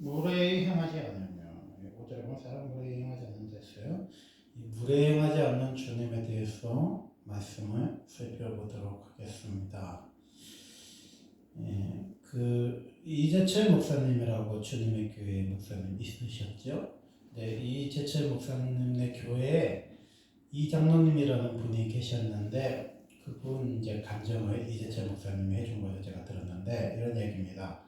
물에 행하지 않으면, 5절에 보면 사람 물에 행하지 않는다 했어요. 이 물에 행하지 않는 주님에 대해서 말씀을 살펴보도록 하겠습니다. 이재철 목사님이라고 주님의 교회 목사님 있으셨죠? 네, 이재철 목사님의 교회에 이 장로님이라는 분이 계셨는데 그분 이제 간증을 이재철 목사님이 해준 거를 제가 들었는데 이런 얘기입니다.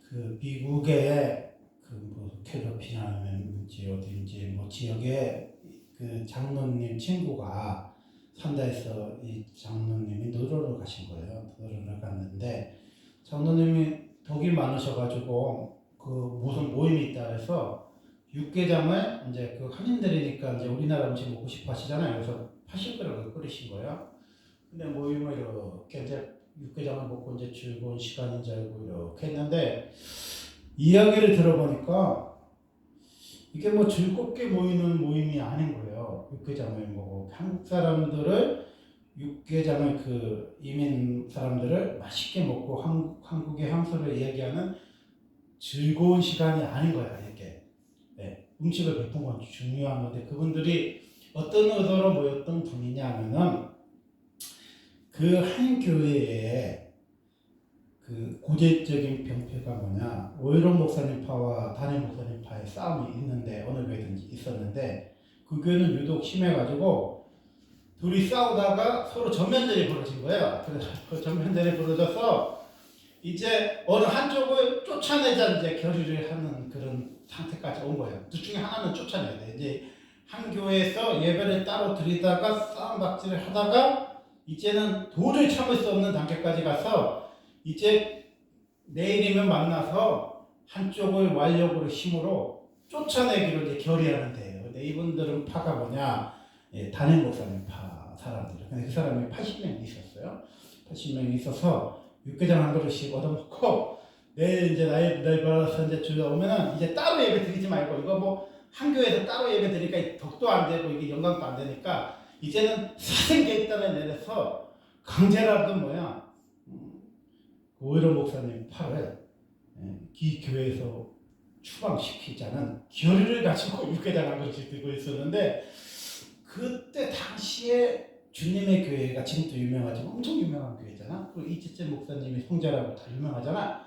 그 미국의 뭐 캘리포니아인지 어딘지 뭐 지역에 그 장로님 친구가 산다 해서 이 장로님이 노르러 가신 거예요. 노르러 갔는데 장로님이 덕이 많으셔가지고 그 무슨 모임이 있다 해서 육개장을 이제 그 한인들이니까 이제 우리나라 음식 먹고 싶어 하시잖아요. 그래서 80g을 끓이신 거예요. 근데 모임을 이렇게 이제 육개장을 먹고 이제 즐거운 시간인 줄 알고 이렇게 했는데 이야기를 들어보니까 이게 뭐 즐겁게 모이는 모임이 아닌 거예요. 육개장을 먹고 한국 사람들을 육개장을 그 이민 사람들을 맛있게 먹고 한국의 향수를 이야기하는 즐거운 시간이 아닌 거야 이게. 네, 음식을 베푼 건 중요한 건데 그분들이 어떤 의도로 모였던 분이냐면은 그 한 교회에 그 고질적인 병폐가 뭐냐 오히려 목사님파와 담임 목사님파의 싸움이 있는데 어느 교회든지 있었는데 그 교회는 유독 심해가지고 둘이 싸우다가 서로 전면전이 벌어진 거예요. 그래서 그 전면전이 벌어져서 이제 어느 한쪽을 쫓아내자 이제 결의를 하는 그런 상태까지 온 거예요. 둘 중에 하나는 쫓아내야 돼. 이제 한 교회에서 예배를 따로 드리다가 싸움박질을 하다가 이제는 도저히 참을 수 없는 단계까지 가서 이제 내일이면 만나서 한쪽을 완력으로 힘으로 쫓아내기로 이제 결의하는데요. 근데 이분들은 파가 뭐냐? 담임 목사님 파 사람들. 근데 그 사람이 80명이 있었어요. 80명이 있어서 육개장 한 그릇씩 얻어먹고 내일 이제 나이 받아서 이제 주에 오면은 이제 따로 예배 드리지 말고 이거 뭐 한 교회에서 따로 예배 드리니까 덕도 안 되고 이게 영광도 안 되니까 이제는 사생계획단을 내려서 강제라도 뭐야 오히려 목사님 팔을 이 교회에서 추방시키자는 결의를 가지고 육개장 한 그릇씩 들고 있었는데 그때 당시에 주님의 교회가 지금도 유명하지만 엄청 유명한 교회잖아. 그리고 이재철 목사님이 성자라고 다 유명하잖아.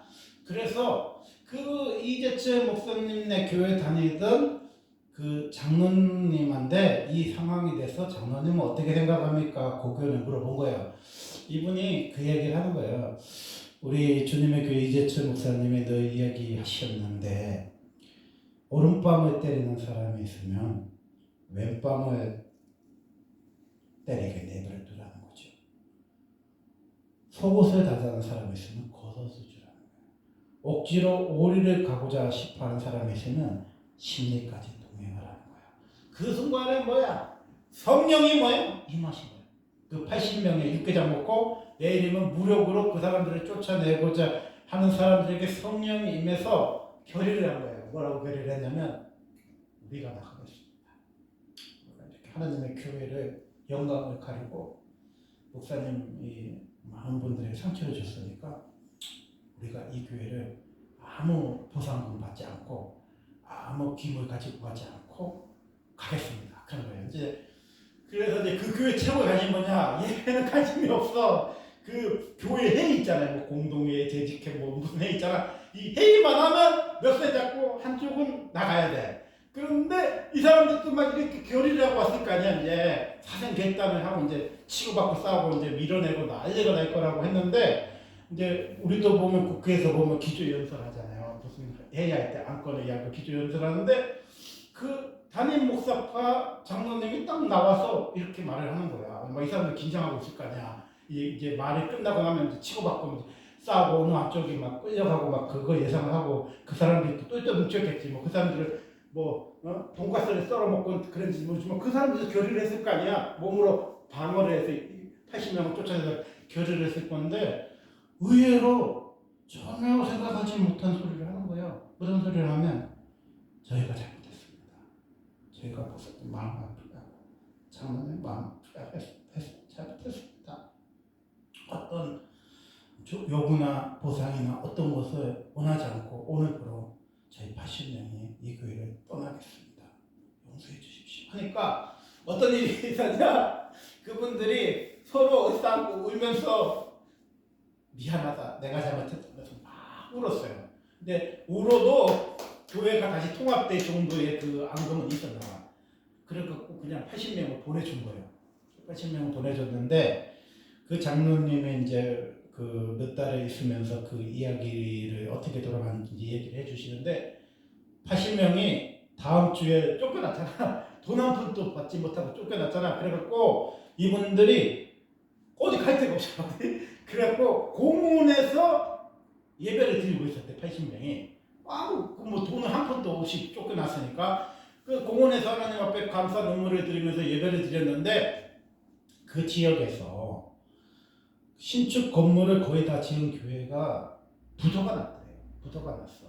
그래서 그 이재철 목사님네 교회 다니던 그 장로님한테 이 상황이 돼서 장로님은 어떻게 생각합니까? 고교를 물어본 거예요. 이분이 그 얘기를 하는 거예요. 우리 주님의 교회 이재철 목사님이 늘 이야기하셨는데 오른밤을 때리는 사람이 있으면 왼밤을 때리게 내버려 두라는 거죠. 속옷을 다자는 사람이 있으면 걷어서 주라는 거예요. 억지로 오리를 가고자 싶어하는 사람이 있으면 심리까지 동행하라는 거예요. 그 순간에 뭐야? 성령이 뭐야? 임하신 거예요. 그 80명의 육개장 먹고 내일이면 무력으로 그 사람들을 쫓아내고자 하는 사람들에게 성령이 임해서 결의를 한 거예요. 뭐라고 결의를 했냐면 우리가 나가겠습니다. 이렇게 하나님의 교회를 영광을 가리고 목사님이 많은 분들이 상처를 줬으니까 우리가 이 교회를 아무 보상금 받지 않고 아무 기물 가지고 가지 않고 가겠습니다. 그런 거예요. 이제 그래서 이제 그 교회 최고의 관심이 뭐냐? 얘는 관심이 없어. 그 교회 회의 있잖아요. 뭐 공동회, 재직회, 뭐 무슨 회의 있잖아. 이 회의만 하면 멱살 잡고 한쪽은 나가야 돼. 그런데 이 사람들도 막 이렇게 결의를 하고 왔을 거 아니야. 이제 사생결단을 하고 이제 치고받고 싸우고 이제 밀어내고 난리가 날 거라고 했는데 이제 우리도 보면 국회에서 보면 기조연설 하잖아요. 무슨 회의할 때 안건을 이야기하고 기조연설 하는데 그 담임 목사파 장로님이 딱 나와서 이렇게 말을 하는 거야. 막 이 사람들 긴장하고 있을 거 아니야. 이제 말이 끝나고 나면 이제 치고받고 싸우고 어느 한쪽이 막 끌려가고 막 그거 예상을 하고 그 사람들이 또 뭉쳤겠지. 뭐 그 사람들을 뭐 돈가스를 썰어 먹고 그런지 모르지만 그 사람들도 결의를 했을 거 아니야. 몸으로 방어를 해서 80명을 쫓아내서 결의를 했을 건데 의외로 전혀 생각하지 못한 소리를 하는 거예요. 무슨 소리를 하면 저희가 잘못했습니다. 저희가 마음 아프다. 장로님 마음 아프다. 잘못했습니다. 어떤 요구나 보상이나 어떤 것을 원하지 않고 오늘부로 저희 80명이 이 교회를 떠나겠습니다. 용서해 주십시오. 하니까 어떤 일이 있었냐? 그분들이 서로 어싸고 울면서 미안하다, 내가 잘못했다면서 막 울었어요. 근데 울어도 교회가 다시 통합될 정도의 그 앙금은 있었나 봐. 그래갖고 그냥 80명을 보내준 거예요. 80명을 보내줬는데 그 장로님이 이제 그 몇 달에 있으면서 그 이야기를 어떻게 돌아가는지 얘기를 해주시는데 80명이 다음 주에 쫓겨났잖아. 돈 한 푼도 받지 못하고 쫓겨났잖아. 그래갖고 이분들이 어디 갈 데가 없어. 그래갖고 공원에서 예배를 드리고 있었대. 80명이. 아무 뭐 돈을 한 푼도 없이 쫓겨났으니까 그 공원에서 하나님 앞에 감사 눈물을 드리면서 예배를 드렸는데 그 지역에서 신축 건물을 거의 다 지은 교회가 부도가 났대요. 부도가 났어.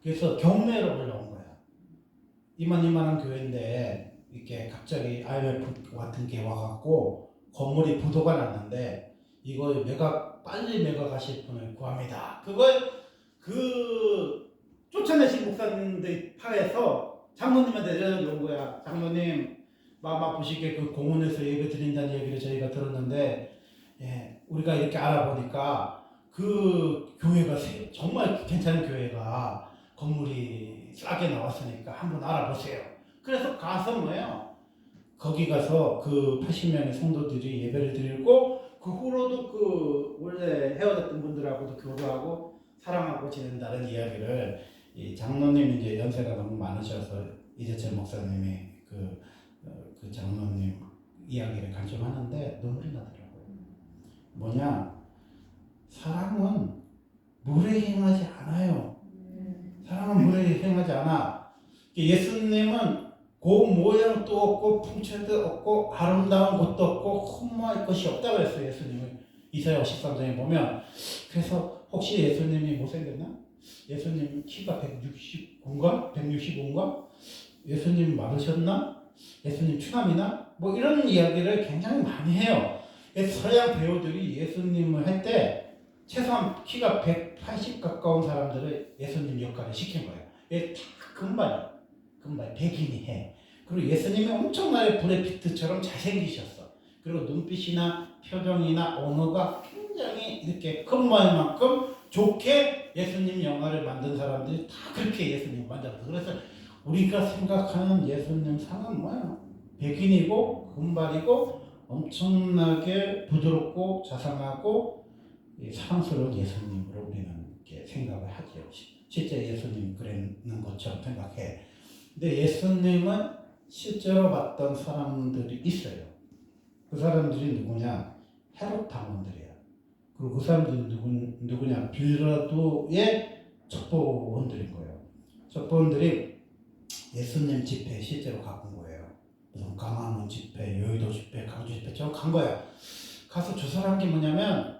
그래서 경매로 올라온 거야. 이만한 교회인데 이렇게 갑자기 IMF 같은 게 와갖고 건물이 부도가 났는데 이거 빨리 매각하실 분을 구합니다. 그걸 그 쫓아내신 목사님들이 파에서 장로님한테 내려온 거야. 장로님 마음 아프시게 그 공원에서 예배 드린다는 얘기를 저희가 들었는데 우리가 이렇게 알아보니까 그 교회가 정말 괜찮은 교회가 건물이 싸게 나왔으니까 한번 알아보세요. 그래서 가서 뭐예요? 거기 가서 그 80명의 성도들이 예배를 드리고 그 후로도 그 원래 헤어졌던 분들하고도 교류하고 사랑하고 지낸다는 이야기를 이 장로님 이제 연세가 너무 많으셔서 이재철 목사님이 그 장로님 이야기를 간증하는데 눈물이 나더라고요. 뭐냐? 사랑은 물에 행하지 않아요. 사랑은 물에 행하지 않아. 예수님은 고운 모양도 없고 풍채도 없고 아름다운 것도 없고 흠모할 것이 없다고 했어요. 예수님은 이사야 53장에 보면. 그래서 혹시 예수님이 못생겼나? 예수님 키가 169인가? 165인가? 예수님 마르셨나? 예수님 추남이나? 뭐 이런 이야기를 굉장히 많이 해요. 서양 배우들이 예수님을 할 때 최소한 키가 180 가까운 사람들을 예수님 역할을 시킨 거예요. 얘 다 금발, 백인이 해. 그리고 예수님이 엄청나게 브래드 피트처럼 잘생기셨어. 그리고 눈빛이나 표정이나 언어가 굉장히 이렇게 큰 말만큼 좋게 예수님 영화를 만든 사람들이 다 그렇게 예수님을 만들었어. 그래서 우리가 생각하는 예수님 상은 뭐야? 백인이고 금발이고 엄청나게 부드럽고 자상하고 사랑스러운 예수님으로 우리는 이렇게 생각을 하죠. 실제 예수님 그랬는 것처럼 생각해. 근데 예수님은 실제로 봤던 사람들이 있어요. 그 사람들이 누구냐? 헤롯 당원들이야. 그리고 그 사람들이 누구냐? 빌라도의 첩보원들인 거예요. 첩보원들이 예수님 집회에 실제로 가본 거예요. 무슨 강화문 집회, 여의도 집회, 강주 집회처럼 간 거야. 가서 조사한 게 뭐냐면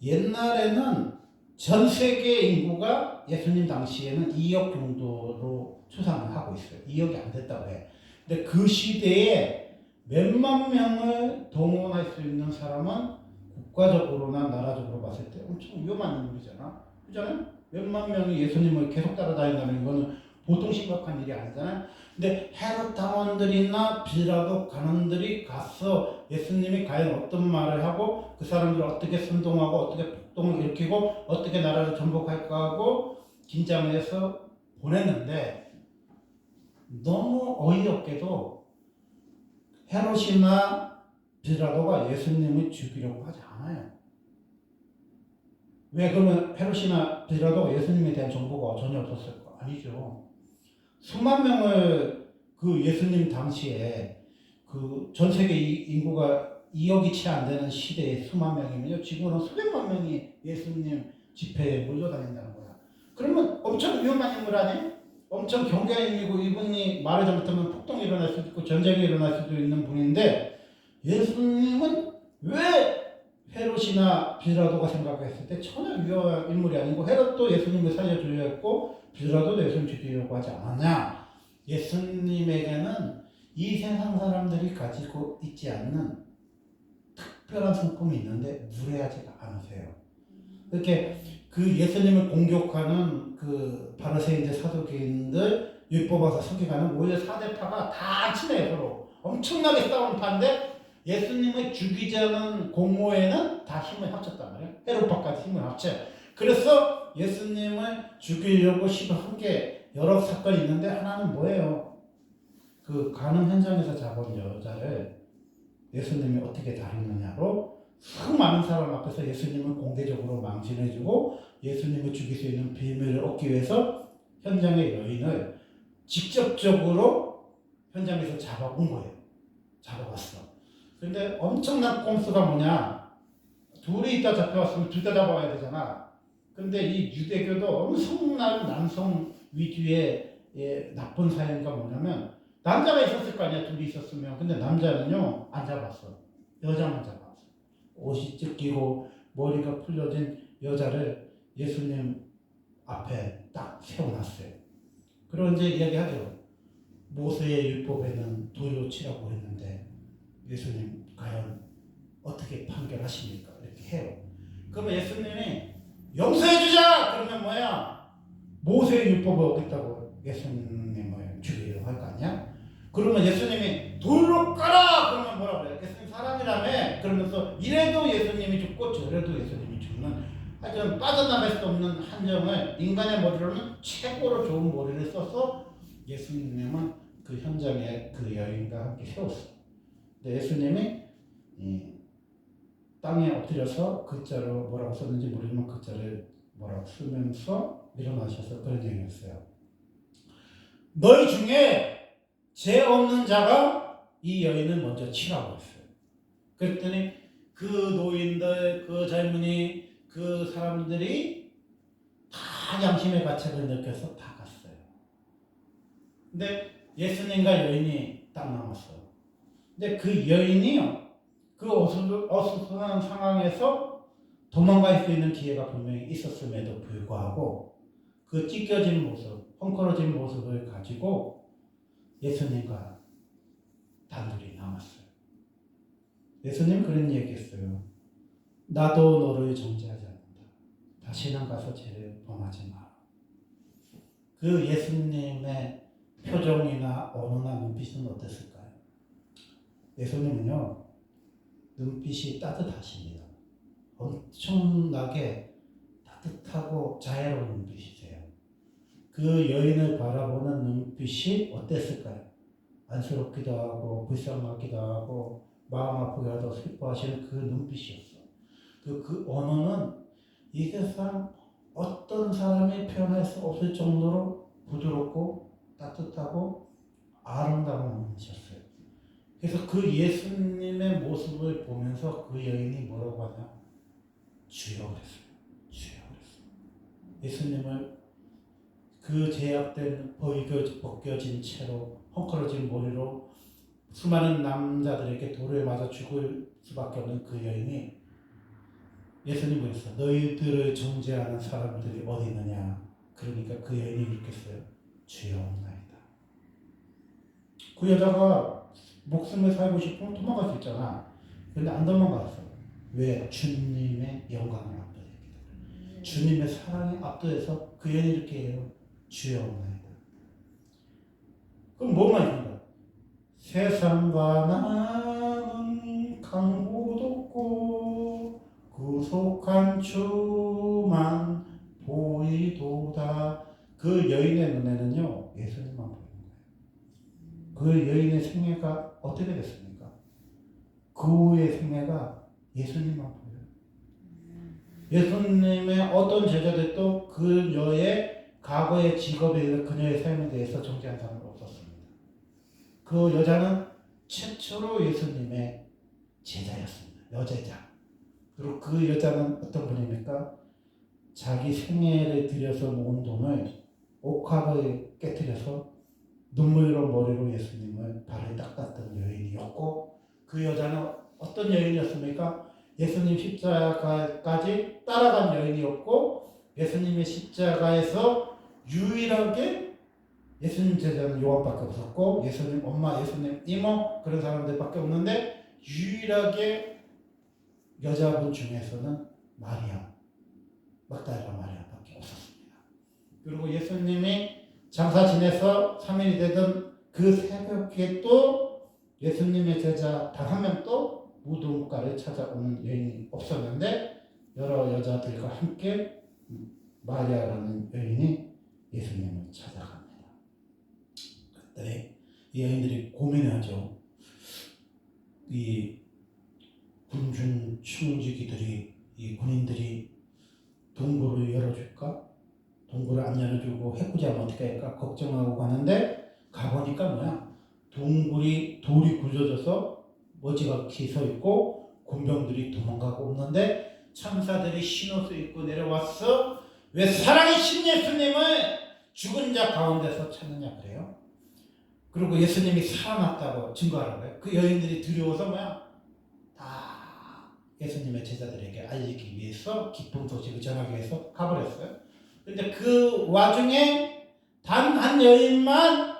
옛날에는 전 세계 인구가 예수님 당시에는 2억 정도로 추산을 하고 있어요. 2억이 안 됐다고 해. 근데 그 시대에 몇만 명을 동원할 수 있는 사람은 국가적으로나 나라적으로 봤을 때 엄청 위험한 인물이잖아. 그잖아요? 몇만 명이 예수님을 계속 따라다닌다는 거는 보통 심각한 일이 아니잖아요. 근데 헤롯 당원들이나 빌라도 간원들이 가서 예수님이 과연 어떤 말을 하고 그 사람들을 어떻게 선동하고 어떻게 폭동을 일으키고 어떻게 나라를 전복할까 하고 긴장을 해서 보냈는데 너무 어이없게도 헤롯이나 빌라도가 예수님을 죽이려고 하지 않아요. 왜 그러면 헤롯이나 빌라도가 예수님에 대한 정보가 전혀 없었을까? 아니죠. 수만 명을 그 예수님 당시에 그 전 세계 인구가 2억이 채 안 되는 시대에 수만 명이면요. 지금은 수백만 명이 예수님 집회에 몰려다닌다는 거야. 그러면 엄청 위험한 인물 아니에요? 엄청 경계한 인물이고 이분이 말을 잘못하면 폭동이 일어날 수도 있고 전쟁이 일어날 수도 있는 분인데 예수님은 왜 헤롯이나 빌라도가 생각했을 때 전혀 위험한 인물이 아니고 헤롯도 예수님을 살려주려 했고 빌라도도 예수님 죽이려고 하지 않았냐? 예수님에게는 이 세상 사람들이 가지고 있지 않는 특별한 성품이 있는데 무례하지가 않으세요. 이렇게 그 예수님을 공격하는 그 바리새인들 사두개인들 율법학자 서기관은 오히려 사대파가 다 친해요. 서로 엄청나게 싸우는 파인데 예수님을 죽이자는 공모에는 다 힘을 합쳤단 말이에요. 헤롯파까지 힘을 합쳐. 그래서 예수님을 죽이려고 시도한 게 여러 사건이 있는데 하나는 뭐예요? 그 간음 현장에서 잡은 여자를 예수님이 어떻게 다루느냐로 수많은 사람 앞에서 예수님을 공개적으로 망신해주고 예수님을 죽일 수 있는 비밀을 얻기 위해서 현장의 여인을 직접적으로 현장에서 잡아온 거예요. 잡아왔어. 근데 엄청난 꼼수가 뭐냐? 둘이 있다 잡혀왔으면 둘 다 잡아와야 되잖아. 근데 이 유대교도 엄청난 남성 위주의 나쁜 사연가 뭐냐면 남자가 있었을 거 아니야. 둘이 있었으면. 근데 남자는요 안 잡았어. 여자만 잡았어. 옷이 찢기고 머리가 풀려진 여자를 예수님 앞에 딱 세워놨어요. 그리고 이제 이야기하죠. 모세의 율법에는 돌로 치라고 했는데 예수님 과연 어떻게 판결하십니까? 이렇게 해요. 그러면 예수님이 용서해주자! 그러면 뭐야? 모세의 율법을 어겼다고 예수님을 죽이려고 할 거 아니야? 그러면 예수님이 돌로 까라! 그러면 뭐라 그래요? 예수님 사람이라며? 그러면서 이래도 예수님이 죽고 저래도 예수님이 죽는 하여튼 빠져나갈 수 없는 한정을 인간의 머리로는 최고로 좋은 머리를 써서 예수님은 그 현장에 그 여인과 함께 세웠어요. 근데 예수님이 땅에 엎드려서 글자로 뭐라고 썼는지 모르지만 글자를 뭐라고 쓰면서 일어나셔서 그런 얘기했어요. 너희 중에 죄 없는 자가 이 여인을 먼저 치라고 했어요. 그랬더니 그 노인들, 그 젊은이, 그 사람들이 다 양심의 가책을 느껴서 다 갔어요. 근데 예수님과 여인이 딱 남았어요. 근데 그 여인이요, 그 어수선한 상황에서 도망갈 수 있는 기회가 분명히 있었음에도 불구하고 그 찢겨진 모습, 헝클어진 모습을 가지고 예수님과 단둘이 남았어요. 예수님 그런 얘기했어요. 나도 너를 정죄하지 않는다. 다시는 가서 죄를 범하지 마라. 그 예수님의 표정이나 언어나 눈빛은 어땠을까요? 예수님은요, 눈빛이 따뜻하십니다. 엄청나게 따뜻하고 자애로운 눈빛이세요. 그 여인을 바라보는 눈빛이 어땠을까요? 안쓰럽기도 하고 불쌍하기도 하고 마음 아프게 하도 슬퍼하시는 그 눈빛이었어. 그 언어는 이 세상 어떤 사람이 표현할 수 없을 정도로 부드럽고 따뜻하고 아름다운 눈이셨어요. 그래서 그 예수님의 모습을 보면서 그 여인이 뭐라고 하냐? 주여 그랬어요. 주여 그랬어요. 예수님을 그 제약된 벗겨진 채로 헝클어진 머리로 수많은 남자들에게 돌을 맞아 죽을 수밖에 없는 그 여인이 예수님 그랬어. 너희들을 정죄하는 사람들이 어디 있느냐? 그러니까 그 여인이 이렇게 했어요. 주여 없나이다. 그 여자가 목숨을 살고 싶으면 도망갈 수 있잖아. 근데 안 도망갔어. 왜? 주님의 영광을 압도했기 때문에. 주님의 사랑에 압도해서 그 여인이 이렇게 해요. 주여 없나이다. 그럼 뭐만 있는가? 세상과 나는 강고독고 구속한 주만 보이도다. 그 여인의 눈에는요 예수님만 보이는 거예요. 그 여인의 생애가 어떻게 됐습니까? 그 후의 생애가 예수님만 보여요. 예수님의 어떤 제자들도 그녀의 과거의 직업에 대해서 그녀의 삶에 대해서 정죄한 사람은 없었습니다. 그 여자는 최초로 예수님의 제자였습니다. 여제자. 그리고 그 여자는 어떤 분입니까? 자기 생애를 들여서 모은 돈을 옥합을 깨뜨려서 눈물로 머리로 예수님을 발을 닦았던 여인이었고 그 여자는 어떤 여인이었습니까? 예수님 십자가까지 따라간 여인이었고 예수님의 십자가에서 유일하게 예수님 제자는 요한밖에 없었고 예수님 엄마, 예수님 이모 그런 사람들밖에 없는데 유일하게 여자분 중에서는 막달라 마리아밖에 없었습니다. 그리고 예수님이 장사 지내서 3일이 되던 그 새벽에 또 예수님의 제자 단 한 명도 무덤가를 찾아오는 여인이 없었는데 여러 여자들과 함께 마리아라는 여인이 예수님을 찾아갑니다. 그때 이 여인들이 고민하죠. 이 군중 충직이들이, 이 군인들이 동굴을 열어줄까? 동굴을 안 열어주고 해코지하면 어떻게 할까? 걱정하고 가는데 가보니까 뭐야? 동굴이 돌이 굴려져서 머지같이 서 있고 군병들이 도망가고 없는데 천사들이 신옷을 입고 내려와서 왜 사랑의 신 예수님을 죽은 자 가운데서 찾느냐 그래요. 그리고 예수님이 살아났다고 증거하는 거예요. 그 여인들이 두려워서 뭐야? 다 예수님의 제자들에게 알리기 위해서 기쁜 소식을 전하기 위해서 가버렸어요. 근데 그 와중에 단 한 여인만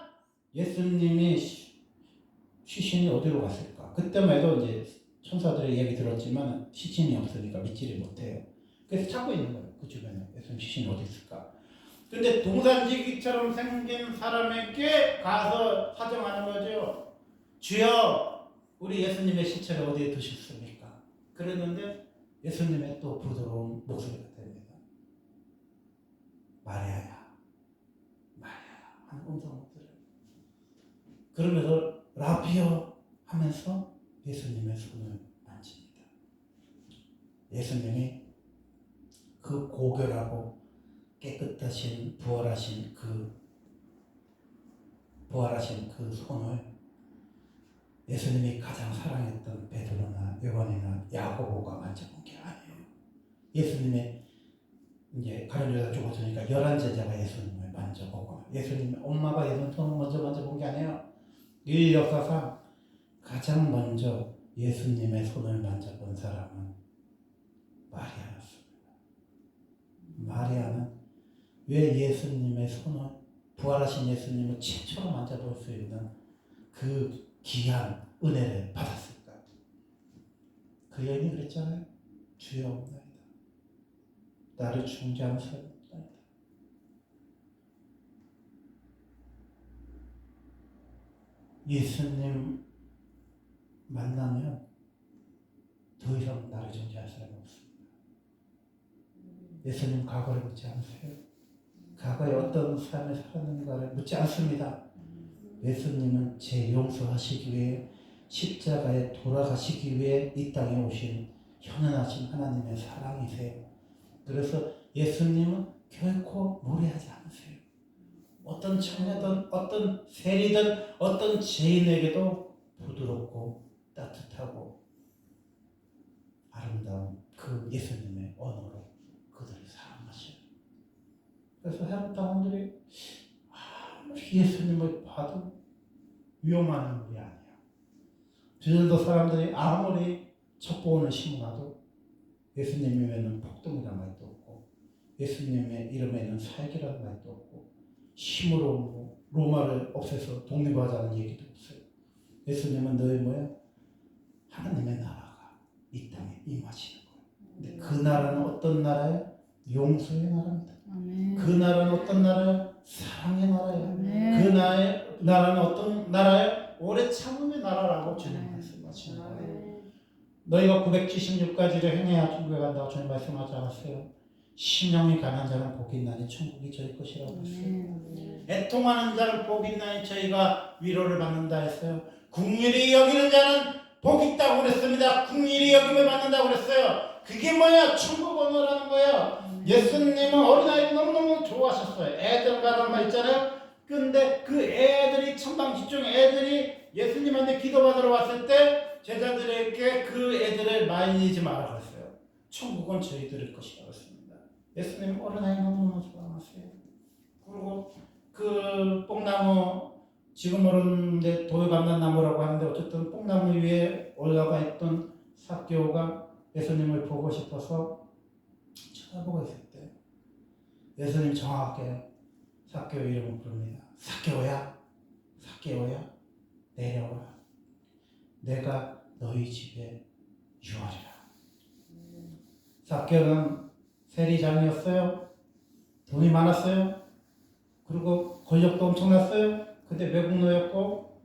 예수님이 시신이 어디로 갔을까? 그때만 해도 이제 천사들의 얘기 들었지만 시신이 없으니까 믿지를 못해요. 그래서 찾고 있는 거예요. 그 주변에 예수님 시신이 어디 있을까? 근데 동산지기처럼 생긴 사람에게 가서 사정하는 거죠. 주여, 우리 예수님의 시체를 어디에 두셨습니까? 그랬는데 예수님의 또 부드러운 목소리가 됩니다. 마리아야, 마리아야 하는 음성 목소리. 그러면서 라비어 하면서 예수님의 손을 만집니다. 예수님이 그 고결하고 깨끗하신 부활하신 그 손을 예수님이 가장 사랑했던 베드로나 요한이나 야고보가 만져본 게 아니에요. 예수님의 이제 가룟 유다 죽었으니까 11제자가 예수님을 만져보고 예수님의 엄마가 예수님 손을 먼저 만져본 게 아니에요. 이 역사상 가장 먼저 예수님의 손을 만져본 사람은 마리아였습니다. 마리아는 왜 예수님의 손을, 부활하신 예수님을 최초로 만져볼 수 있는 그 귀한 은혜를 받았을까? 그 여인이 그랬잖아요. 주여 없나이다. 나를 중재하는 사람이 없나이다. 예수님 만나면 더 이상 나를 중재할 사람이 없습니다. 예수님 과거를 묻지 않으세요. 과거에 어떤 삶을 살았는가를 묻지 않습니다. 예수님은 제 용서하시기 위해 십자가에 돌아가시기 위해 이 땅에 오신 현현하신 하나님의 사랑이세요. 그래서 예수님은 결코 무례하지 않으세요. 어떤 처녀든 어떤 세리든 어떤 죄인에게도 부드럽고 따뜻하고 아름다운 그 예수님의 언어로 그들을 사랑하셔요. 그래서 해롭 당원들이 예수님을 봐도 위험한 인물이 아니야. 저들도 사람들이 아무리 첩보원을 심어놔도 예수님 이름에는 폭동이라는 말도 없고 예수님의 이름에는 살기라는 말도 없고 힘으로 로마를 없애서 독립하자는 얘기도 없어요. 예수님은 너희 뭐야? 하나님의 나라가 이 땅에 임하시는 거예요. 근데 그 나라는 어떤 나라예요? 용서의 나라입니다. 아멘. 그 나라는 어떤 나라예요? 사랑의 나라예요. 아멘. 그 나라는 어떤 나라예요? 오래 참음의 나라라고 주님 말씀하시는 거예요. 너희가 976가지를 행해야 천국에 간다고 주님 말씀하지 않았어요? 신령이 강한 자는 복이 있나니 천국이 저희 것이라고 했어요. 애통하는 자는 복이 있나니 저희가 위로를 받는다 했어요. 긍휼히 여기는 자는 복이 있다고 그랬습니다. 긍휼히 여김을 받는다고 그랬어요. 그게 뭐야? 천국 언어라는 거예요. 예수님은 어린아이를 너무너무 좋아하셨어요. 애들 가라는 말 있잖아요. 근데 그 애들이 천방지중 애들이 예수님한테 기도받으러 왔을 때 제자들에게 그 애들을 말리지 말라고 했어요. 천국은 저희들의 것이라고 했습니다. 예수님 어린아이 너무너무 좋아하세요. 그리고 그 뽕나무, 지금 모르는데 도요감난 나무라고 하는데 어쨌든 뽕나무 위에 올라가 있던 삭개오가 예수님을 보고 싶어서 쳐다보고 있을 때 예수님 정확하게 삭개오 이름을 부릅니다. 삭개오야, 삭개오야, 내려오라. 내가 너희 집에 유하리라. 삭개오는 세리장이었어요. 돈이 많았어요. 그리고 권력도 엄청났어요. 근데 외국노였고,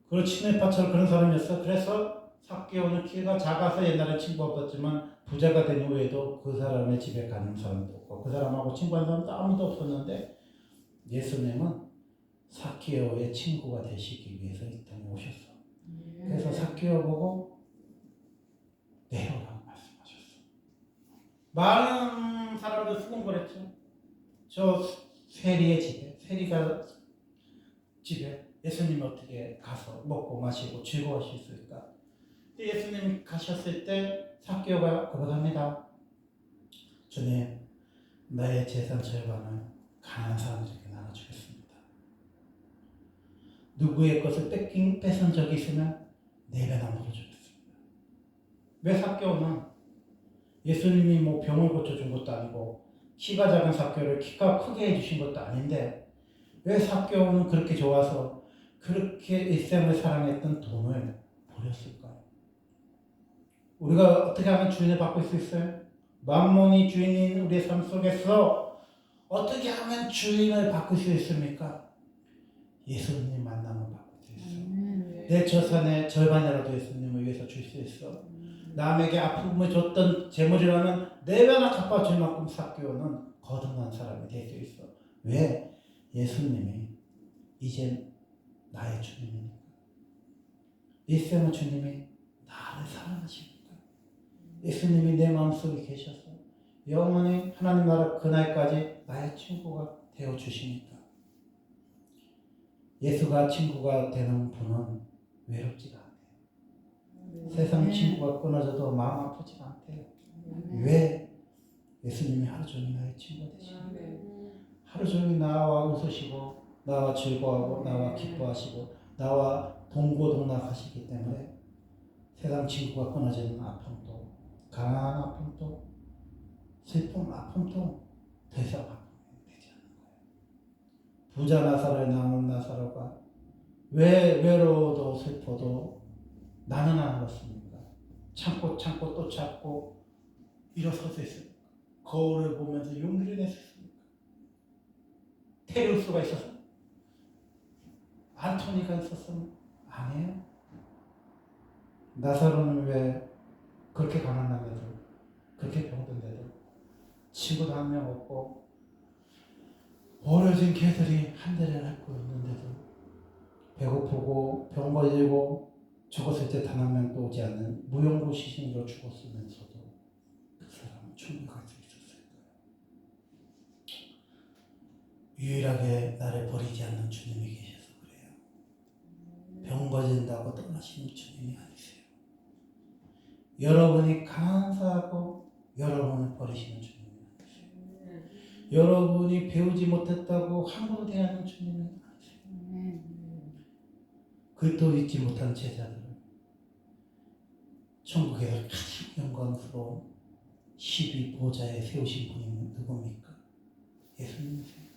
그리고 친일파처럼 그런 사람이었어. 그래서 삭개오는 키가 작아서 옛날에 친구 없었지만 부자가 된 후에도 그 사람의 집에 가는 사람도 없고 그 사람하고 친구한 사람도 아무도 없었는데 예수님은 삭개오의 친구가 되시기 위해서 이 땅에 오셨어. 그래서 삭개오 보고 내려오라고 말씀하셨어. 많은 사람들 수군거렸죠. 저 세리의 집에, 세리가 집에 예수님이 어떻게 가서 먹고 마시고 즐거워하실 수 있을까? 예수님이 가셨을 때 삭개오가 고백합니다. 주님, 나의 재산 절반을 가난한 사람들에게 나눠주겠습니다. 누구의 것을 뺏은 적이 있으면 4배나 물어주겠습니다. 왜 삭개오는 예수님이 뭐 병을 고쳐준 것도 아니고 키가 작은 삭개오를 키가 크게 해주신 것도 아닌데 왜 삭개오는 그렇게 좋아서 그렇게 일생을 사랑했던 돈을 버렸을까요? 우리가 어떻게 하면 주인을 바꿀 수 있어요? 만몬이 주인인 우리의 삶 속에서 어떻게 하면 주인을 바꿀 수 있습니까? 예수님 만나면 바꿀 수 있어. 내 재산의 절반이라도 예수님을 위해서 줄 수 있어. 남에게 아픔을 줬던 재물이라면 4배나 갚아줄 만큼 삭개오는 거듭난 사람이 될 수 있어. 왜? 예수님이 이제 나의 주님이니까. 일생은 주님이 나를 사랑하시니까. 예수님이 내 마음속에 계셔서 영원히 하나님 나라 그날까지 나의 친구가 되어주시니까. 예수가 친구가 되는 분은 외롭지가 않대요. 세상 친구가 끊어져도 마음 아프지가 않대요. 왜? 예수님이 하루 종일 나의 친구가 되시니까. 하루 종일 나와 웃으시고 나와 즐거워하고 나와 기뻐하시고 나와 동고동락하시기 때문에 세상 친구가 끊어지는 아픔도 가난한 아픔도 슬픔 아픔도 더 이상 아픔이 되지 않는 거예요. 부자 나사로에 나온 나사로가 왜 외로워도 슬퍼도 나는 안 그렇습니까? 참고 또 참고 일어서서 있습니까? 거울을 보면서 용기를 냈습니까? 테리우스가 있었어? 안토니가 있었으면 아니에요. 나사로는 왜 그렇게 가난한데도 그렇게 병든데도 친구도 한 명 없고 버려진 개들이 한 대를 앓고 있는데도 배고프고 병 걸리고 죽었을 때 단 한 명도 오지 않는 무용고 시신으로 죽었으면서도 그 사람은 충분할 수 있었을 거예요. 유일하게 나를 버리지 않는 주님이 계셔서 그래요. 병 걸린다고 떠나시는 주님이 아니세요. 여러분이 감사하고 여러분을 버리시는 주님이 아니세요. 여러분이 배우지 못했다고 함부로 대하는 주님이 아니세요. 그것도 잊지 못한 제자들을 천국에서 가장 영광스러운 12보좌에 세우신 분이 누굽니까? 예수님이세요.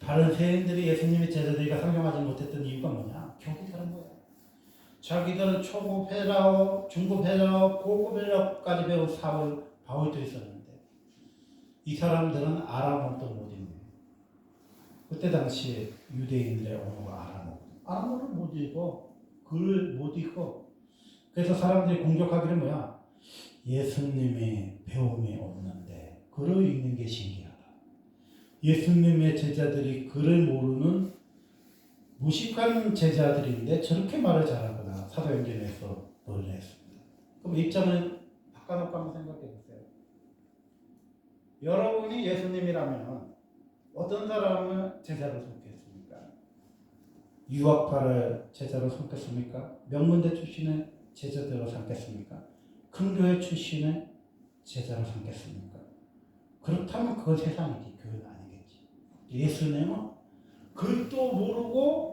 다른 세인들이 예수님의 제자들이가 상종하지 못했던 이유가 뭐냐? 겨우 다른 거야. 자기들은 초급 회라오, 중급 회라오, 고급 회라오까지 배운 바울도 있었는데 이 사람들은 아람어도 못 읽네. 그때 당시 유대인들의 언어가 아람어. 아람어를 못 읽어. 글을 못 읽어. 그래서 사람들이 공격하기를 뭐야? 예수님의 배움이 없는데 글을 읽는 게 신기하다. 예수님의 제자들이 글을 모르는 무식한 제자들인데 저렇게 말을 잘하구나. 사도행전에서 놀랐습니다. 그럼 입장을 바꿔놓고 한번 생각해 보세요. 여러분이 예수님이라면 어떤 사람을 제자로 삼겠습니까? 유학파를 제자로 삼겠습니까? 명문대 출신을 제자로 삼겠습니까? 큰 교회 출신을 제자로 삼겠습니까? 그렇다면 그건 세상이지, 교회는 아니겠지. 예수님은 글도 모르고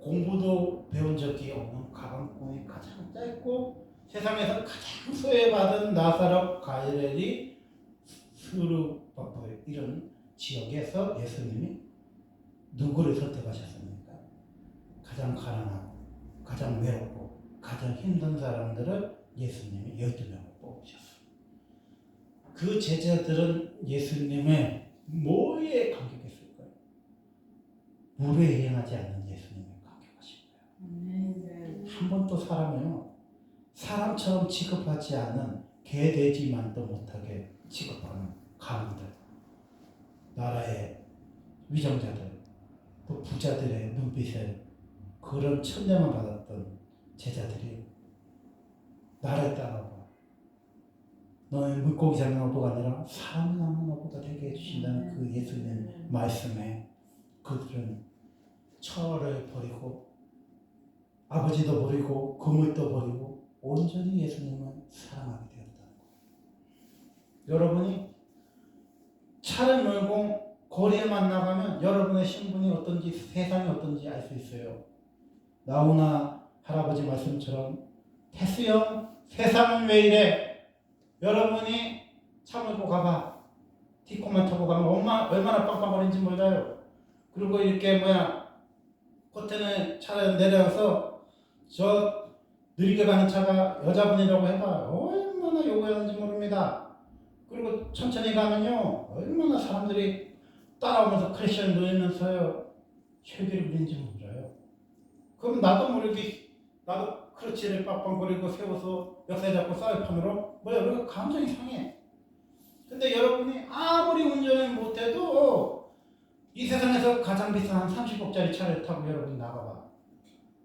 공부도 배운 적이 없는 가방끈이 가장 짧고 세상에서 가장 소외받은 나사렛 갈릴리 스루바프 이런 지역에서 예수님이 누구를 선택하셨습니까? 가장 가난하고 가장 외롭고 가장 힘든 사람들을 예수님이 12명을 뽑으셨어요. 그 제자들은 예수님의 뭐에 감격했을까요? 물에 행하지 않는 예수님에 감격하신 거예요. 한 번도 사람처럼 취급하지 않은 개돼지만도 못하게 취급하는 강인들, 나라의 위정자들, 또 부자들의 눈빛에 그런 천명을 받았던 제자들이 나를 따라와. 너는 물고기 잡는 어부가 아니라 사람 잡는 어부가 되게 해주신다는 그 예수님 말씀에 그들은 철을 버리고 아버지도 버리고 그물도 버리고 온전히 예수님을 사랑하게 되었다는 거예요. 여러분이 차를 몰고 거리에만 나가면 여러분의 신분이 어떤지 세상이 어떤지 알 수 있어요. 나훈아 할아버지 말씀처럼 태수형 세상은 왜 이래? 여러분이 차 몰고 가봐. 티코만 타고 가면 얼마나 빵빵거리는지 몰라요. 그리고 이렇게 코튼에 차를 내려서 저 느리게 가는 차가 여자분이라고 해봐. 얼마나 요구하는지 모릅니다. 그리고 천천히 가면요. 얼마나 사람들이 따라오면서 크래시를 누리면서요. 혈기를 부리는지 몰라요. 그럼 나도 크러치를 빵빵거리고 세워서 역사 잡고 쌀판으로 우리가 감정이 상해. 근데 여러분이 아무리 운전을 못해도 이 세상에서 가장 비싼 한 30억짜리 차를 타고 여러분이 나가봐.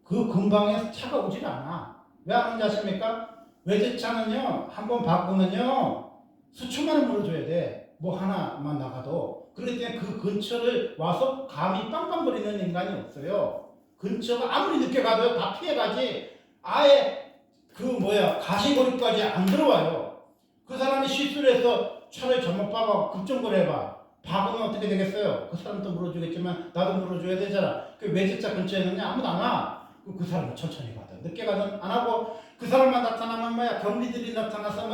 그 근방에 차가 오질 않아. 왜 안 오는지 아십니까? 외제차는요, 한번 바꾸면요, 수천만 원 물어줘야 돼. 뭐 하나만 나가도. 그렇기 때문에 그 근처를 와서 감히 빵빵거리는 인간이 없어요. 근처가 아무리 늦게 가도 다 피해가지. 아예 가시거리까지 안 들어와요. 그 사람이 실수를 해서 차를 잘못 박아 급정거려봐. 박으면 어떻게 되겠어요? 그 사람도 물어주겠지만 나도 물어줘야 되잖아. 그 외제차 근처에는 아무도 안 와. 그 사람은 천천히 가든 늦게 가든 안 하고 그 사람만 나타나면 경비들이 나타나서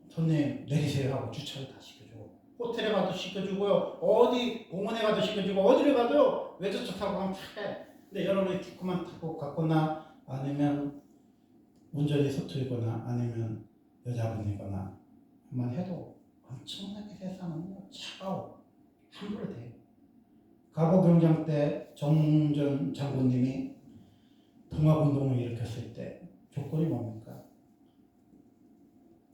손님 내리세요 하고 주차를 다 시켜줘. 호텔에 가도 시켜주고요. 어디 공원에 가도 시켜주고 어디를 가도 외제차 타고 가면 해. 근데 여러분이 티코만 타고 갔거나 아니면 운전이 서툴거나 아니면 여자분이거나 만 해도 엄청나게 세상은 차가워. 함부로 돼. 갑오경장 때 정몽준 장군님이 통합운동을 일으켰을 때 조건이 뭡니까?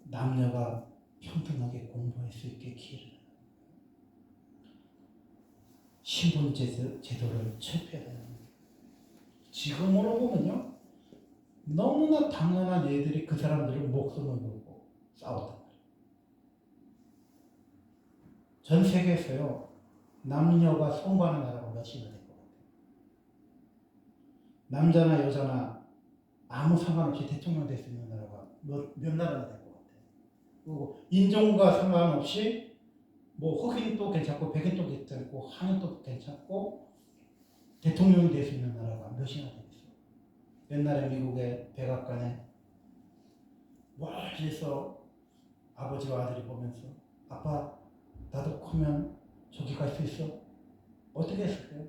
남녀가 평등하게 공부할 수 있게 기회를 신분 제도를 철폐해야 되는 거예요. 지금으로 보면요. 너무나 당연한 얘들이 그 사람들을 목숨을 걸고 싸웠단 말이에요. 전 세계에서요. 남녀가 선거하는 나라가 몇이나 될 것 같아요. 남자나 여자나 아무 상관없이 대통령 될 수 있는 나라가 몇 나라나 될 것 같아요. 그리고 인종과 상관없이 흑인도 괜찮고 백인도 괜찮고 한인도 괜찮고 대통령이 될 수 있는 나라가 몇이나 되겠어요. 옛날에 미국의 백악관에 멀리서 아버지와 아들이 보면서 아빠 나도 크면 저기 갈 수 있어? 어떻게 했을까요?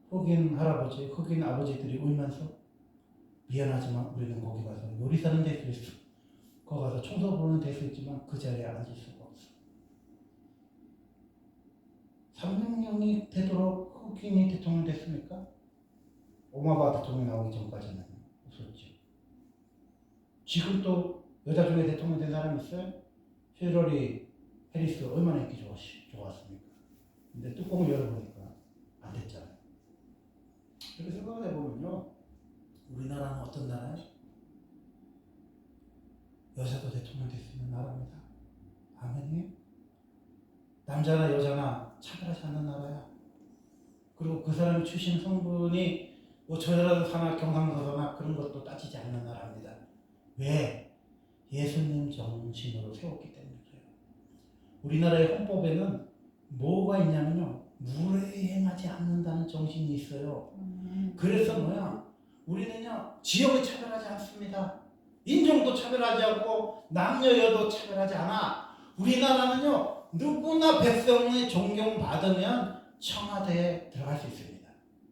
흑인 할아버지, 흑인 아버지들이 울면서 미안하지만 우리는 거기 가서 요리사는 될 수 있어. 거기 가서 청소부는 될 수 있지만 그 자리에 앉을 수가 없어. 300명이 되도록 흑인이 대통령 됐습니까? 오바마 대통령 나오기 전까지는 없었죠. 지금 또 여자 중에 대통령 된 사람 있어요? 힐러리 해리스 얼마나 인기 좋았습니까? 근데 뚜껑을 열어보니까 안 됐잖아요. 그렇게 생각을 해보면요. 우리나라는 어떤 나라예요? 여자도 대통령 될 수 있는 나라입니다. 아멘이에요? 남자나 여자나 차별하지 않는 나라야. 그리고 그 사람이 출신 성분이 전라도사나 경상도사나 그런 것도 따지지 않는 나라입니다. 왜? 예수님 정신으로 세웠기 때문에 그래요. 우리나라의 헌법에는 뭐가 있냐면요. 물에 행하지 않는다는 정신이 있어요. 그래서 우리는요. 지역을 차별하지 않습니다. 인종도 차별하지 않고 남녀 여도 차별하지 않아. 우리나라는요. 누구나 백성의 존경받으면 청와대에 들어갈 수 있습니다.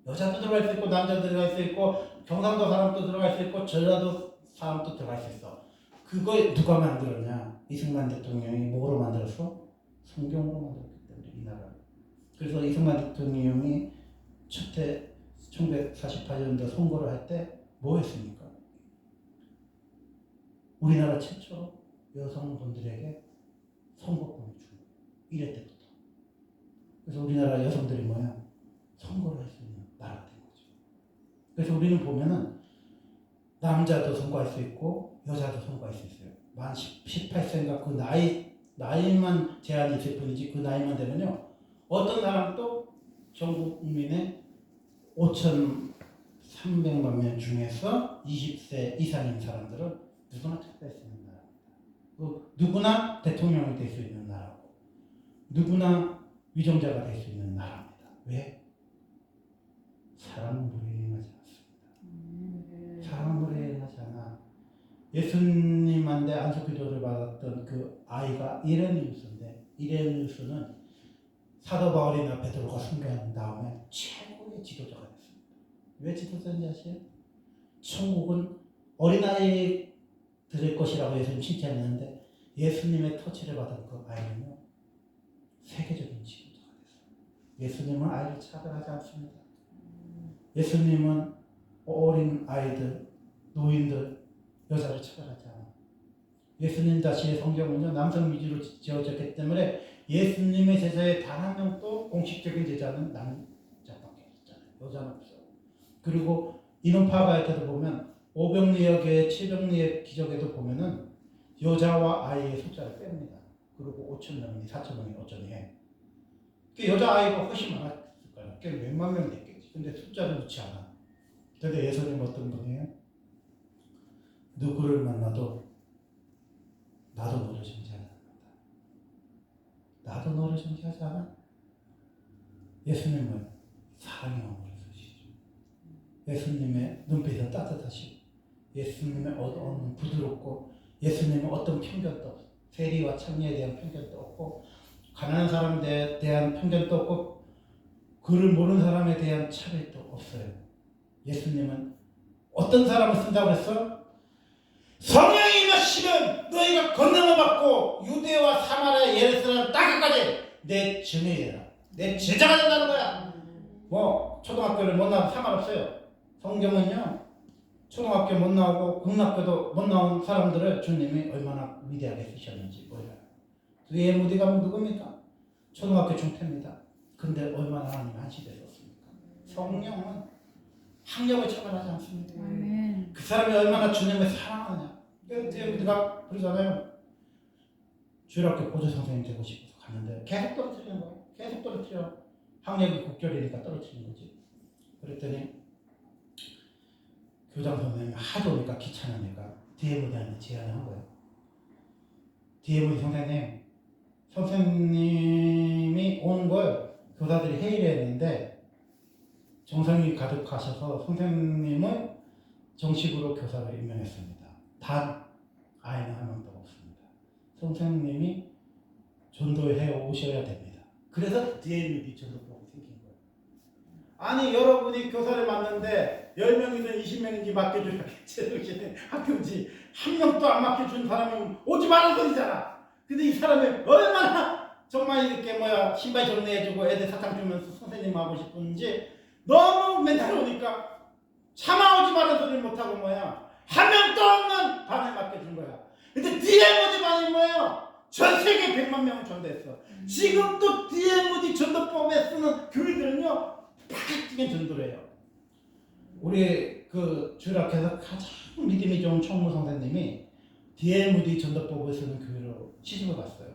여자도 들어갈 수 있고 남자도 들어갈 수 있고 경상도 사람도 들어갈 수 있고 전라도 사람도 들어갈 수 있어. 그거 누가 만들었냐? 이승만 대통령이 뭐로 만들었어? 성경으로 만들었기 때문에 이 나라를. 그래서 이승만 대통령이 첫해 1948년도 선거를 할 때 뭐 했습니까? 우리나라 최초로 여성분들에게 선거권을 준 거예요. 1회 때부터. 그래서 우리나라 여성들이 뭐야? 선거를 할 수 있는 나라가 된 거죠. 그래서 우리는 보면은 남자도 선거할 수 있고 여자도 선거할 수 있어요. 만 18세인가 그 나이만 제한이 있을 뿐이지 그 나이만 되면요. 어떤 사람도 전 국민의 5,300만 명 중에서 20세 이상인 사람들은 누구나 투표할 수 있는 나라입니다. 누구나 대통령이 될 수 있는 나라고 누구나 위정자가 될 수 있는 나라입니다. 왜? 사랑은 물에 행하지 않습니다. 사랑은 물에 행하지 않아. 예수님한테 안수기도를 받았던 그 아이가 이레니우스인데 이레니우스는 사도 바울이나 베드로가 순교한 다음에 최고의 지도자가 됐습니다. 왜 지도자인지 아세요? 천국은 어린아이들의 것이라고 예수님 칭찬했는데 예수님의 터치를 받은 그 아이는요 세계적인 지도자가 됐어요. 예수님은 아이를 차별하지 않습니다. 예수님은 어린 아이들, 노인들, 여자를 차별하지 않아요. 예수님 자신의 성경은요 남성 위주로 지어졌기 때문에 예수님의 제자의 단 한 명도 공식적인 제자는 남자밖에 없잖아요. 여자는 없어요. 그리고 인원 파악할 때도 보면 오병리역의 칠병리의 기적에도 보면은 여자와 아이의 숫자를 뺍니다. 그리고 5,000명이 4,000명이 어쩌니 해. 여자 아이가 훨씬 많았을 거예요. 몇만 명 됐겠지. 근데 숫자를 넣지 않아. 근데 예수님 어떤 분이에요? 누구를 만나도 나도 너를 정죄하지 않는다. 나도 너를 정죄하지 않아. 예수님은 사랑의 마음으로 쓰시죠. 예수님의 눈빛은 따뜻하시고 예수님의 언어는 부드럽고 예수님은 어떤 편견도 없어. 세리와 창리에 대한 편견도 없고 가난한 사람에 대한 편견도 없고 그를 모르는 사람에 대한 차별도 없어요. 예수님은 어떤 사람을 쓴다고 했어? 성령이 임하시면 너희가 권능을 받고 유대와 사마리아 예루살렘 땅까지 내 증인이라 내 제자가 된다는 거야. 뭐 초등학교를 못 나와도 상관없어요. 성경은요 초등학교 못 나오고 국락교도 못 나온 사람들을 주님이 얼마나 위대하게 쓰셨는지 몰라요. 뒤에 무디가 누굽니까? 초등학교 중퇴입니다. 근데 얼마나 하나님이 한시대에 썼습니까? 성령은 학력을 차별하지 않습니다. 그 사람이 얼마나 주님을 사랑하느냐. 뒤에 무디가 그러잖아요. 주일학교 보조 선생님 되고 싶어서 갔는데 계속 떨어뜨리는 거예요. 계속 떨어뜨려. 학력이 국결이니까 떨어뜨리는 거지. 그랬더니 교장 선생님이 하도 오니까 귀찮으니까 DM한테 제안을 한 거예요. DM 선생님이 온 걸 교사들이 회의를 했는데 정성이 가득하셔서 선생님을 정식으로 교사로 임명했습니다. 단 아이는 한 명도 없습니다. 선생님이 전도해 오셔야 됩니다. 그래서 DM이 전도법이 생긴 거예요. 아니 여러분이 교사를 맡는데 10명이든 20명인지 맡겨줘야겠지. 학교지. 한 명도 안 맡겨준 사람은 오지 말은 소리잖아. 근데 이 사람이 얼마나 정말 이렇게 신발 정리해주고 애들 사탕 주면서 선생님 하고 싶은지 너무 맨날 오니까 차마 오지 말은 소리를 못하고 한 명도 없는 반에 맡겨준 거야. 근데 DMOD 반이 전 세계 100만 명을 전도했어. 지금 또 DMOD 전도법에 쓰는 교회들은요 파격적인 전도를 해요. 우리 그 주일학교에서 가장 믿음이 좋은 총무 선생님이 DMOD 전도법을 쓰는 교회로 시집을 갔어요.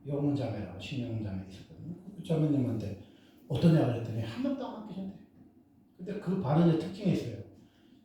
영문자매라고 신영자매 있었거든요. 그 자매님한테 어떠냐 그랬더니 한 명도 안 맡기셨대. 근데 그 반응의 특징이 있어요.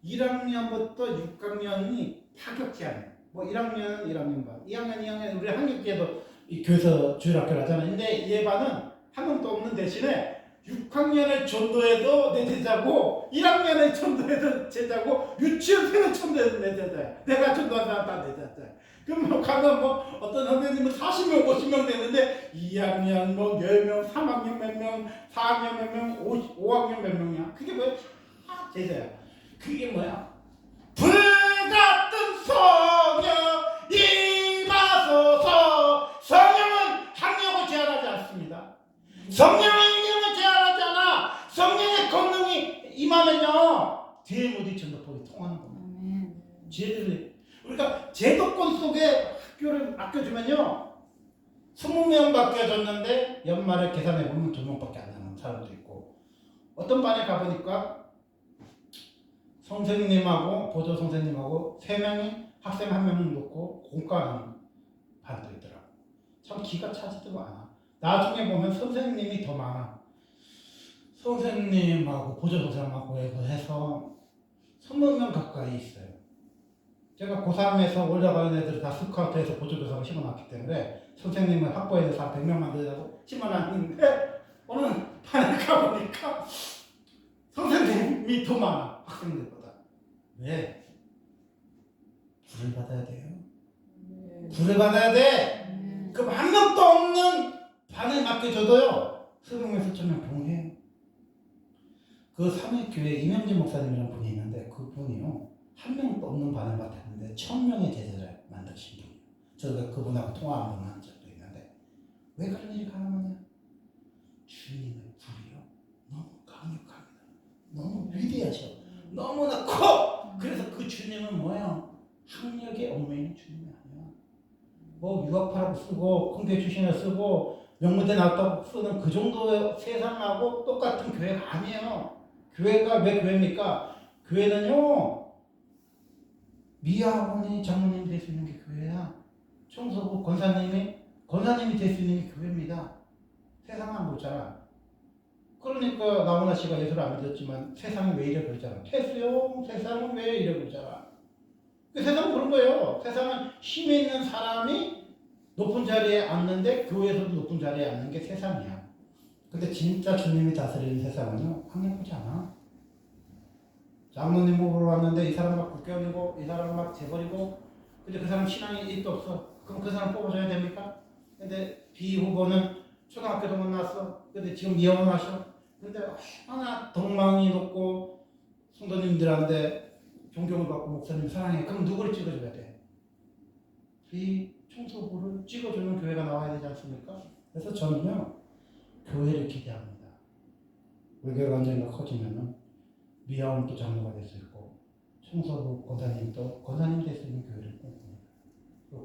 1학년부터 6학년이 파격제한이에요. 1학년은 1학년 반, 2학년 2학년 우리 한국교회도 이 교회에서 주일학교를 하잖아요. 근데 얘 반은 한 명도 없는 대신에 6학년을 전도해도 내 제자고 1학년을 전도해도 제자고 유치원생을 전도해도 내 제자야. 내가 전도한 사람 다 내 제자야. 그럼 가면 어떤 선생님은 40명 50명 되는데 2학년 10명 3학년 몇 명 4학년 몇 명 5학년 몇 명이야. 그게 뭐야? 다 제자야. 그게 뭐야? 불같은 성령 성령의 능력을 제한하잖아. 성령의 권능이 임하면요 죄의 모든 전도법이 통하는 겁니다. 죄들이 우리가 제도권 속에 학교를 맡겨주면요 20명 맡겨줬는데 연말에 계산해보면 2명밖에 안 나는 사람도 있고 어떤 반에 가보니까 선생님하고 보조 선생님하고 3명이 학생 1명 놓고 공과하는 반도 있더라고. 참 기가 차지도 않아. 나중에 보면 선생님이 더 많아. 선생님하고 보조 선생님하고 해서 20명 가까이 있어요. 제가 고3에서 올라가는 애들을 다 스카우트해서 보조교사로 심어놨기 때문에 선생님은 학부에 대해서 한 100명만 되라고 심어놨는데 어느 반에 가보니까 선생님이 더 많아 학생들보다. 왜? 불을 받아야 돼요. 불을 받아야 돼. 그럼 한 명도 없는 반에 맡겨줘도요 수능에서 처음에 봉해요. 그 삼위교회 이명진 목사님이라는 분이 있는데 그분이요 한 명도 없는 반을 맡았는데 1000명의 제자를 만드신 분이에요. 저희가 그분하고 통화 한번 한 적도 있는데 왜 그런 일이 가능하냐? 주님의 불이요 너무 강력합니다. 너무 위대하셔. 너무나 커. 그래서 그 주님은 뭐예요? 학력에 얽매이는 주님이 아니야. 뭐 유학파라고 쓰고 콩교회 출신을 쓰고 명문대 나왔다고 쓰는 그 정도의 세상하고 똑같은 교회가 아니에요. 교회가 왜 교회입니까? 교회는요 미아원이 장로님이 될 수 있는 게 교회야. 청소부 권사님이 될 수 있는 게 교회입니다. 세상은 안 그렇잖아. 그러니까 나훈아 씨가 예수를 안 믿었지만 세상이 왜 이래 그러잖아. 태수요 세상은 왜 이래 그러잖아. 그 세상은 그런 거예요. 세상은 힘이 있는 사람이 높은 자리에 앉는데 교회에서도 높은 자리에 앉는 게 세상이야. 근데 진짜 주님이 다스리는 세상은요 강력하지 않아. 장로님 보러 왔는데 이 사람 막 국회의원이고 이 사람 막 재벌이고 근데 그 사람 신앙이 1도 없어. 그럼 그 사람 뽑아줘야 됩니까? 근데 B 후보는 초등학교도 못 나왔어. 근데 지금 이혼하셔. 근데 얼마나 덕망이 높고 성도님들한테 존경을 받고 목사님 사랑해. 그럼 누구를 찍어줘야 돼? B 총소부를 찍어주는 교회가 나와야 되지 않습니까? 그래서 저는요 교회를 기대합니다. 우리 교회가 언젠가 커지면은 미아원 또 장로가 될 수 있고 청소부 권사님도 권사님 될 수 있는 교회를 꿈꿉니다.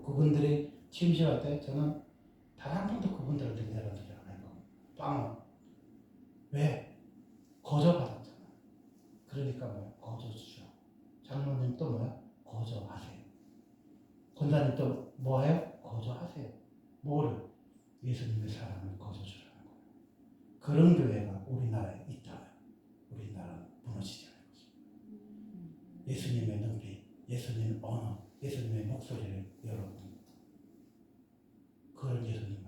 그분들이 침실할 때 저는 단 한 번도 그분들한테 내려주지 않아요. 빵은 왜? 거저받았잖아. 그러니까 뭐야? 거저주죠. 장로님 또 뭐야? 거저하세요. 권사님 또 뭐해요? 거저하세요. 뭐를? 예수님의 사랑을 거저주라는 거예요. 그런 교회가 우리나라에 있다면 우리나라는 무너지지 않을 것입니다. 예수님의 능리, 예수님의 언어, 예수님의 목소리를 여러분 그런 예수님